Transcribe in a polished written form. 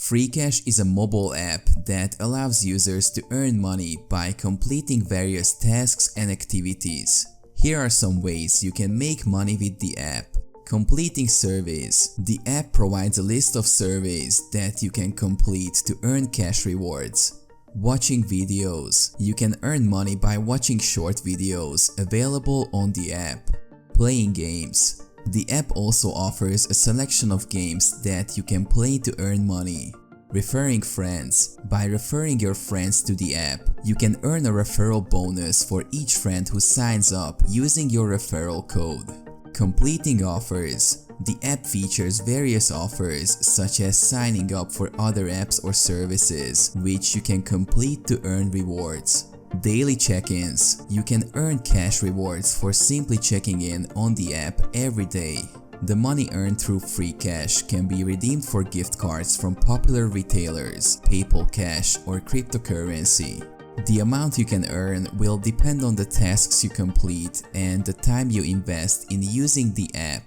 Freecash is a mobile app that allows users to earn money by completing various tasks and activities. Here are some ways you can make money with the app. Completing surveys. The app provides a list of surveys that you can complete to earn cash rewards. Watching videos. You can earn money by watching short videos available on the app. Playing games. The app also offers a selection of games that you can play to earn money. Referring friends. By referring your friends to the app, you can earn a referral bonus for each friend who signs up using your referral code. Completing offers. The app features various offers such as signing up for other apps or services, which you can complete to earn rewards. Daily check-ins. You can earn cash rewards for simply checking in on the app every day. The money earned through Freecash can be redeemed for gift cards from popular retailers, PayPal Cash, or cryptocurrency. The amount you can earn will depend on the tasks you complete and the time you invest in using the app.